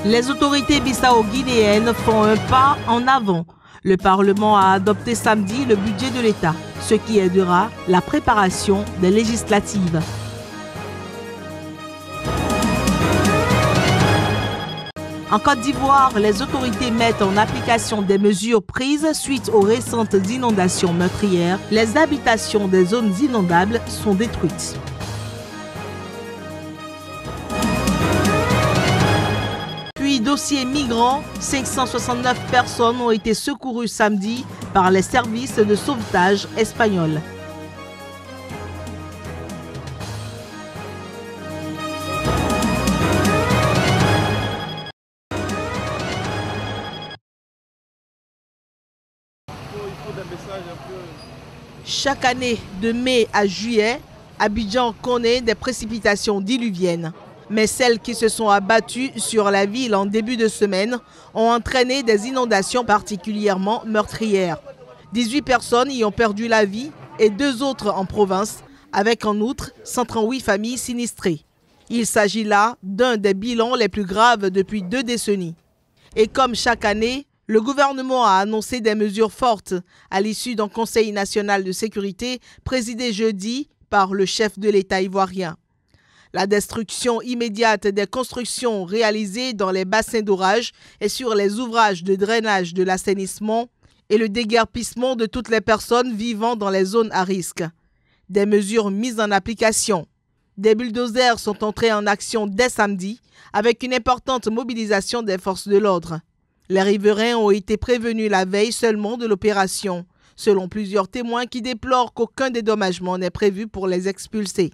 Les autorités bissau-guinéennes font un pas en avant. Le Parlement a adopté samedi le budget de l'État, ce qui aidera la préparation des législatives. En Côte d'Ivoire, les autorités mettent en application des mesures prises suite aux récentes inondations meurtrières. Les habitations des zones inondables sont détruites. Puis, dossier migrants, 569 personnes ont été secourues samedi par les services de sauvetage espagnols. Chaque année, de mai à juillet, Abidjan connaît des précipitations diluviennes. Mais celles qui se sont abattues sur la ville en début de semaine ont entraîné des inondations particulièrement meurtrières. 18 personnes y ont perdu la vie et 2 autres en province, avec en outre 138 familles sinistrées. Il s'agit là d'un des bilans les plus graves depuis 2 décennies. Et comme chaque année, le gouvernement a annoncé des mesures fortes à l'issue d'un Conseil national de sécurité présidé jeudi par le chef de l'État ivoirien. La destruction immédiate des constructions réalisées dans les bassins d'orage et sur les ouvrages de drainage de l'assainissement et le déguerpissement de toutes les personnes vivant dans les zones à risque. Des mesures mises en application. Des bulldozers sont entrés en action dès samedi avec une importante mobilisation des forces de l'ordre. Les riverains ont été prévenus la veille seulement de l'opération, selon plusieurs témoins qui déplorent qu'aucun dédommagement n'est prévu pour les expulser.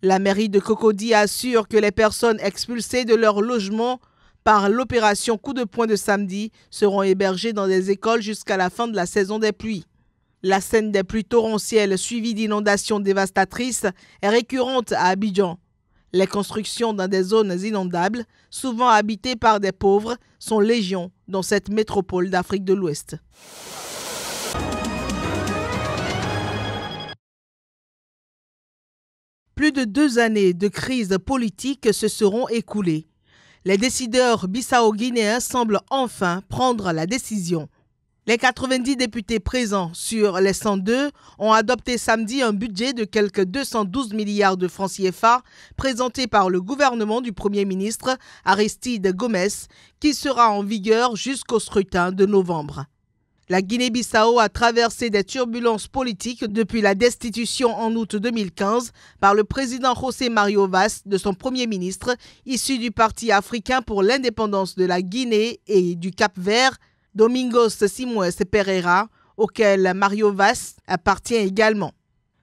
La mairie de Cocody assure que les personnes expulsées de leur logement par l'opération Coup de poing de samedi seront hébergées dans des écoles jusqu'à la fin de la saison des pluies. La scène des pluies torrentielles suivie d'inondations dévastatrices est récurrente à Abidjan. Les constructions dans des zones inondables, souvent habitées par des pauvres, sont légion dans cette métropole d'Afrique de l'Ouest. Plus de 2 années de crise politique se seront écoulées. Les décideurs bissau-guinéens semblent enfin prendre la décision. Les 90 députés présents sur les 102 ont adopté samedi un budget de quelques 212 milliards de francs CFA présenté par le gouvernement du Premier ministre Aristide Gomes, qui sera en vigueur jusqu'au scrutin de novembre. La Guinée-Bissau a traversé des turbulences politiques depuis la destitution en août 2015 par le président José Mario Vaz de son Premier ministre, issu du Parti africain pour l'indépendance de la Guinée et du Cap-Vert, Domingos Simões Pereira, auquel Mario Vaz appartient également.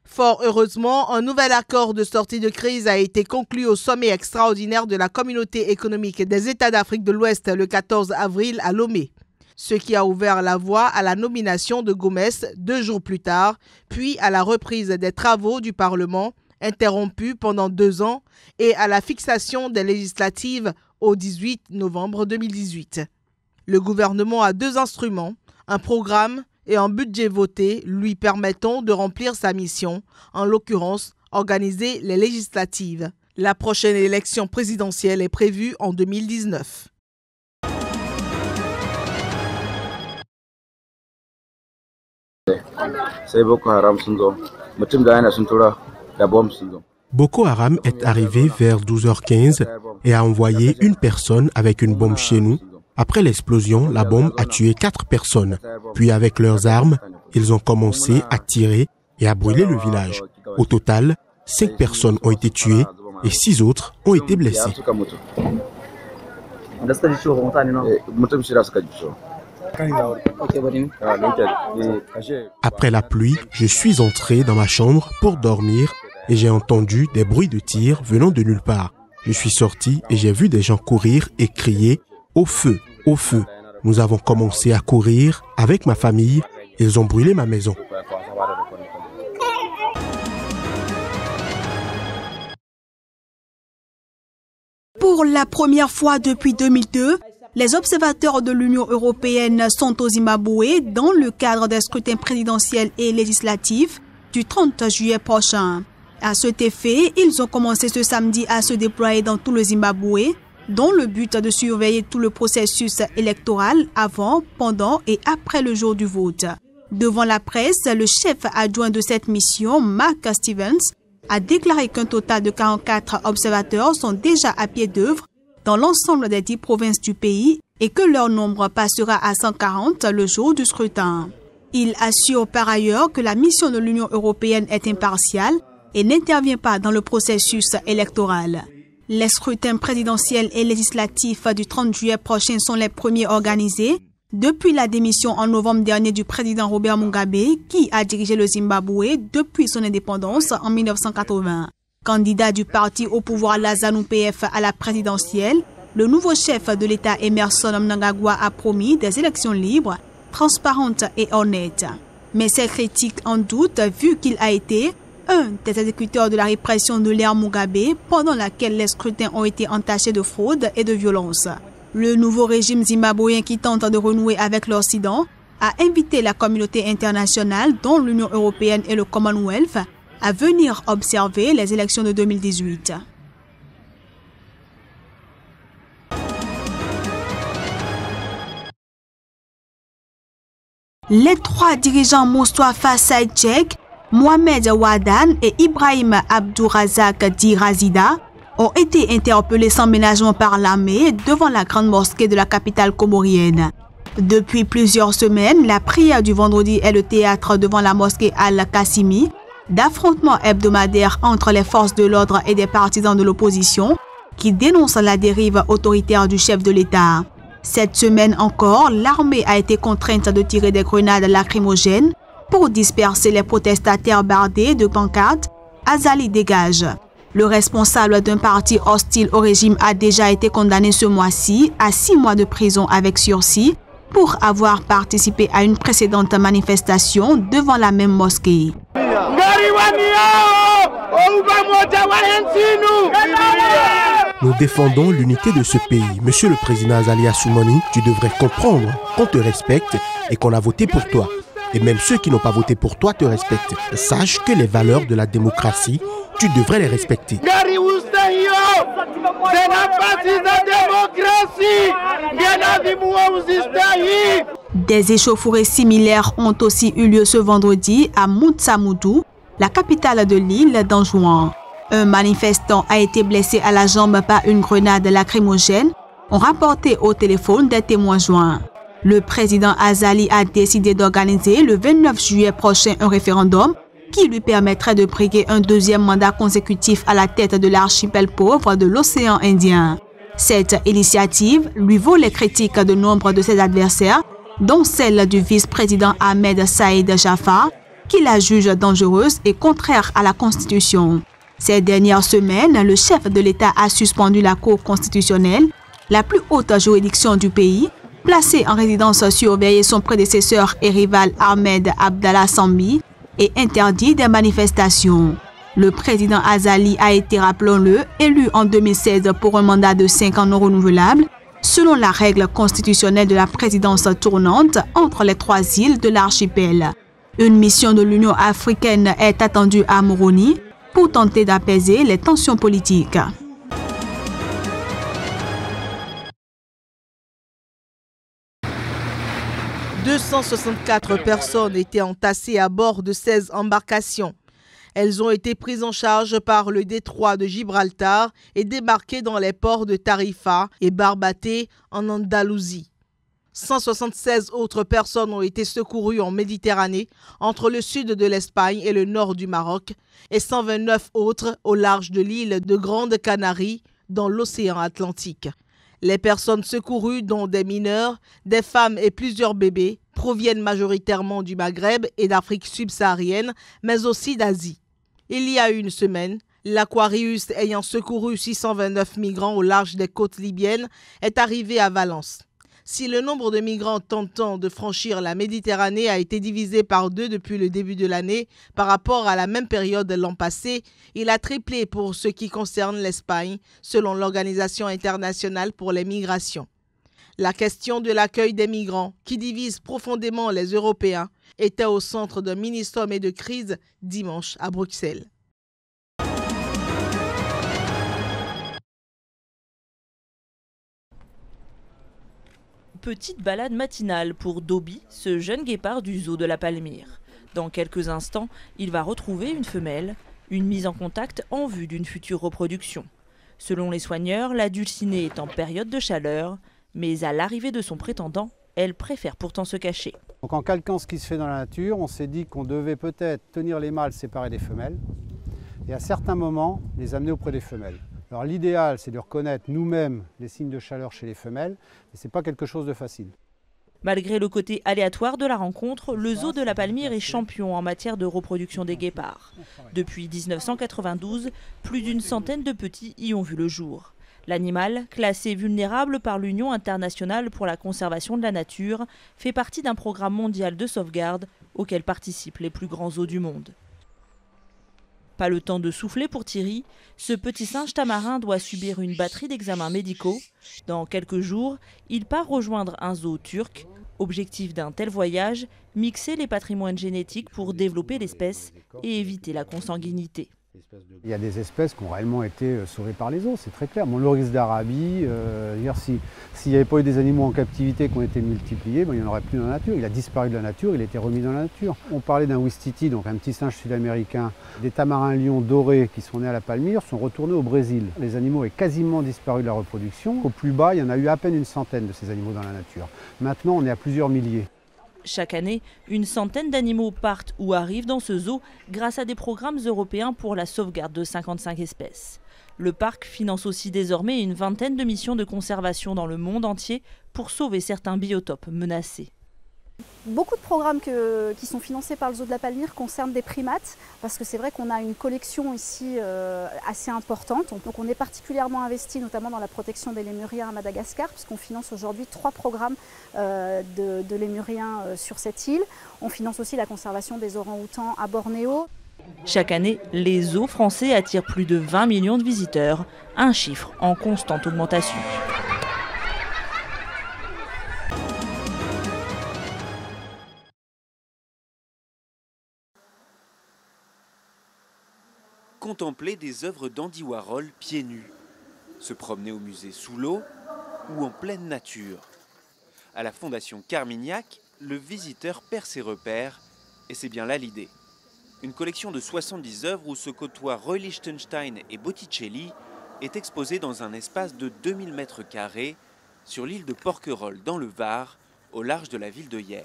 Fort heureusement, un nouvel accord de sortie de crise a été conclu au sommet extraordinaire de la Communauté économique des États d'Afrique de l'Ouest le 14 avril à Lomé, ce qui a ouvert la voie à la nomination de Gomes 2 jours plus tard, puis à la reprise des travaux du Parlement, interrompus pendant 2 ans, et à la fixation des législatives au 18 novembre 2018. Le gouvernement a 2 instruments, un programme et un budget voté lui permettant de remplir sa mission, en l'occurrence organiser les législatives. La prochaine élection présidentielle est prévue en 2019. Boko Haram est arrivé vers 12h15 et a envoyé une personne avec une bombe chez nous. Après l'explosion, la bombe a tué 4 personnes. Puis avec leurs armes, ils ont commencé à tirer et à brûler le village. Au total, 5 personnes ont été tuées et 6 autres ont été blessées. Après la pluie, je suis entré dans ma chambre pour dormir et j'ai entendu des bruits de tirs venant de nulle part. Je suis sorti et j'ai vu des gens courir et crier « Au feu, au feu !» Nous avons commencé à courir avec ma famille. Ils ont brûlé ma maison. Pour la première fois depuis 2002, les observateurs de l'Union européenne sont au Zimbabwe dans le cadre des scrutins présidentiels et législatifs du 30 juillet prochain. À cet effet, ils ont commencé ce samedi à se déployer dans tout le Zimbabwe dans le but de surveiller tout le processus électoral avant, pendant et après le jour du vote. Devant la presse, le chef adjoint de cette mission, Mark Stevens, a déclaré qu'un total de 44 observateurs sont déjà à pied d'œuvre dans l'ensemble des 10 provinces du pays et que leur nombre passera à 140 le jour du scrutin. Il assure par ailleurs que la mission de l'Union européenne est impartiale et n'intervient pas dans le processus électoral. Les scrutins présidentiels et législatifs du 30 juillet prochain sont les premiers organisés depuis la démission en novembre dernier du président Robert Mugabe, qui a dirigé le Zimbabwe depuis son indépendance en 1980. Candidat du parti au pouvoir la ZANU-PF à la présidentielle, le nouveau chef de l'État Emmerson Mnangagwa a promis des élections libres, transparentes et honnêtes. Mais ces critiques en doutent vu qu'il a été un des exécuteurs de la répression de l'ère Mugabe pendant laquelle les scrutins ont été entachés de fraude et de violence. Le nouveau régime zimbabwéen qui tente de renouer avec l'Occident a invité la communauté internationale, dont l'Union européenne et le Commonwealth, à venir observer les élections de 2018. Les 3 dirigeants Moustapha Saïd Chek, Mohamed Wadan et Ibrahim Abdourazak Dirazida ont été interpellés sans ménagement par l'armée devant la grande mosquée de la capitale comorienne. Depuis plusieurs semaines, la prière du vendredi est le théâtre devant la mosquée Al-Qassimi d'affrontements hebdomadaires entre les forces de l'ordre et des partisans de l'opposition qui dénoncent la dérive autoritaire du chef de l'État. Cette semaine encore, l'armée a été contrainte de tirer des grenades lacrymogènes pour disperser les protestataires bardés de pancartes « Azali dégage ». Le responsable d'un parti hostile au régime a déjà été condamné ce mois-ci à 6 mois de prison avec sursis pour avoir participé à une précédente manifestation devant la même mosquée. Nous défendons l'unité de ce pays. Monsieur le président Azali Assoumani, tu devrais comprendre qu'on te respecte et qu'on a voté pour toi. Et même ceux qui n'ont pas voté pour toi te respectent. Sache que les valeurs de la démocratie, tu devrais les respecter. Des échauffourées similaires ont aussi eu lieu ce vendredi à Moutsamoudou, la capitale de l'île d'Anjouan. Un manifestant a été blessé à la jambe par une grenade lacrymogène, ont rapporté au téléphone des témoins joints. Le président Azali a décidé d'organiser le 29 juillet prochain un référendum qui lui permettrait de briguer un 2e mandat consécutif à la tête de l'archipel pauvre de l'océan Indien. Cette initiative lui vaut les critiques de nombre de ses adversaires, dont celle du vice-président Ahmed Saïd Jafar, qui la juge dangereuse et contraire à la Constitution. Ces dernières semaines, le chef de l'État a suspendu la Cour constitutionnelle, la plus haute juridiction du pays, placé en résidence surveillée son prédécesseur et rival Ahmed Abdallah Sambi et interdit des manifestations. Le président Azali a été, rappelons-le, élu en 2016 pour un mandat de 5 ans non renouvelable, selon la règle constitutionnelle de la présidence tournante entre les 3 îles de l'archipel. Une mission de l'Union africaine est attendue à Moroni pour tenter d'apaiser les tensions politiques. « 264 personnes étaient entassées à bord de 16 embarcations. Elles ont été prises en charge par le détroit de Gibraltar et débarquées dans les ports de Tarifa et Barbate en Andalousie. 176 autres personnes ont été secourues en Méditerranée, entre le sud de l'Espagne et le nord du Maroc, et 129 autres au large de l'île de Grande Canarie, dans l'océan Atlantique. Les personnes secourues, dont des mineurs, des femmes et plusieurs bébés, proviennent majoritairement du Maghreb et d'Afrique subsaharienne, mais aussi d'Asie. Il y a une semaine, l'Aquarius ayant secouru 629 migrants au large des côtes libyennes est arrivé à Valence. Si le nombre de migrants tentant de franchir la Méditerranée a été divisé par 2 depuis le début de l'année par rapport à la même période l'an passé, il a triplé pour ce qui concerne l'Espagne, selon l'Organisation internationale pour les migrations. La question de l'accueil des migrants, qui divise profondément les Européens, était au centre d'un mini-sommet de crise dimanche à Bruxelles. petite balade matinale pour Dobby, ce jeune guépard du zoo de la Palmyre. Dans quelques instants, il va retrouver une femelle, une mise en contact en vue d'une future reproduction. Selon les soigneurs, la dulcinée est en période de chaleur, mais à l'arrivée de son prétendant, elle préfère pourtant se cacher. Donc en calquant ce qui se fait dans la nature, on s'est dit qu'on devait peut-être tenir les mâles séparés des femelles et à certains moments les amener auprès des femelles. Alors l'idéal, c'est de reconnaître nous-mêmes les signes de chaleur chez les femelles, et ce n'est pas quelque chose de facile. Malgré le côté aléatoire de la rencontre, le zoo de la Palmyre est champion en matière de reproduction des guépards. Depuis 1992, plus d'une centaine de petits y ont vu le jour. L'animal, classé vulnérable par l'Union internationale pour la conservation de la nature, fait partie d'un programme mondial de sauvegarde auquel participent les plus grands zoos du monde. Pas le temps de souffler pour Thierry, ce petit singe tamarin doit subir une batterie d'examens médicaux. Dans quelques jours, il part rejoindre un zoo turc. Objectif d'un tel voyage, mixer les patrimoines génétiques pour développer l'espèce et éviter la consanguinité. Il y a des espèces qui ont réellement été sauvées par les zoos, c'est très clair. Mon loris d'Arabie, s'il n'y avait pas eu des animaux en captivité qui ont été multipliés, il n'y en aurait plus dans la nature. Il a disparu de la nature, il a été remis dans la nature. On parlait d'un ouistiti, donc un petit singe sud-américain. Des tamarins lions dorés qui sont nés à la Palmyre sont retournés au Brésil. Les animaux ont quasiment disparu de la reproduction. Au plus bas, il y en a eu à peine une centaine de ces animaux dans la nature. Maintenant, on est à plusieurs milliers. Chaque année, une centaine d'animaux partent ou arrivent dans ce zoo grâce à des programmes européens pour la sauvegarde de 55 espèces. Le parc finance aussi désormais une vingtaine de missions de conservation dans le monde entier pour sauver certains biotopes menacés. Beaucoup de programmes qui sont financés par le zoo de la Palmyre concernent des primates, parce que c'est vrai qu'on a une collection ici assez importante. Donc on est particulièrement investi notamment dans la protection des lémuriens à Madagascar, puisqu'on finance aujourd'hui 3 programmes de lémuriens sur cette île. On finance aussi la conservation des orang-outans à Bornéo. Chaque année, les zoos français attirent plus de 20 millions de visiteurs, un chiffre en constante augmentation. Contempler des œuvres d'Andy Warhol pieds nus, se promener au musée sous l'eau ou en pleine nature. À la Fondation Carmignac, le visiteur perd ses repères et c'est bien là l'idée. Une collection de 70 œuvres où se côtoient Roy Lichtenstein et Botticelli est exposée dans un espace de 2000 m² sur l'île de Porquerolles dans le Var, au large de la ville de Hyères.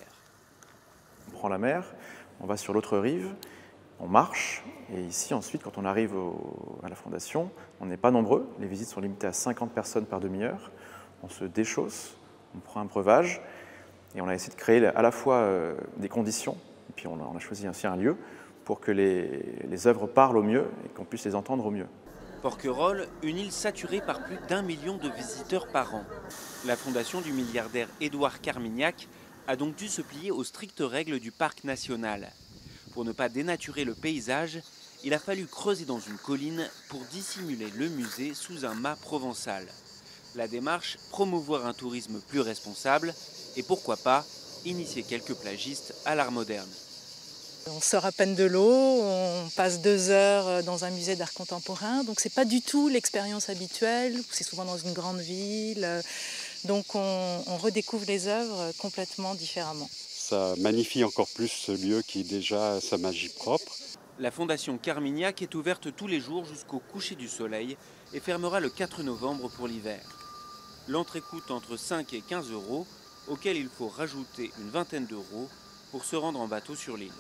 On prend la mer, on va sur l'autre rive, on marche, et ici ensuite quand on arrive à la Fondation, on n'est pas nombreux, les visites sont limitées à 50 personnes par demi-heure, on se déchausse, on prend un breuvage, et on a essayé de créer à la fois des conditions, et puis on a choisi ainsi un lieu, pour que les œuvres parlent au mieux et qu'on puisse les entendre au mieux. Porquerolles, une île saturée par plus d'1 million de visiteurs par an. La fondation du milliardaire Édouard Carmignac a donc dû se plier aux strictes règles du parc national. Pour ne pas dénaturer le paysage, il a fallu creuser dans une colline pour dissimuler le musée sous un mât provençal. La démarche, promouvoir un tourisme plus responsable et pourquoi pas, initier quelques plagistes à l'art moderne. On sort à peine de l'eau, on passe 2 heures dans un musée d'art contemporain, donc c'est pas du tout l'expérience habituelle, c'est souvent dans une grande ville, donc on redécouvre les œuvres complètement différemment. Ça magnifie encore plus ce lieu qui déjà a sa magie propre. La Fondation Carmignac est ouverte tous les jours jusqu'au coucher du soleil et fermera le 4 novembre pour l'hiver. L'entrée coûte entre 5 et 15 €, auquel il faut rajouter une vingtaine d'euros pour se rendre en bateau sur l'île.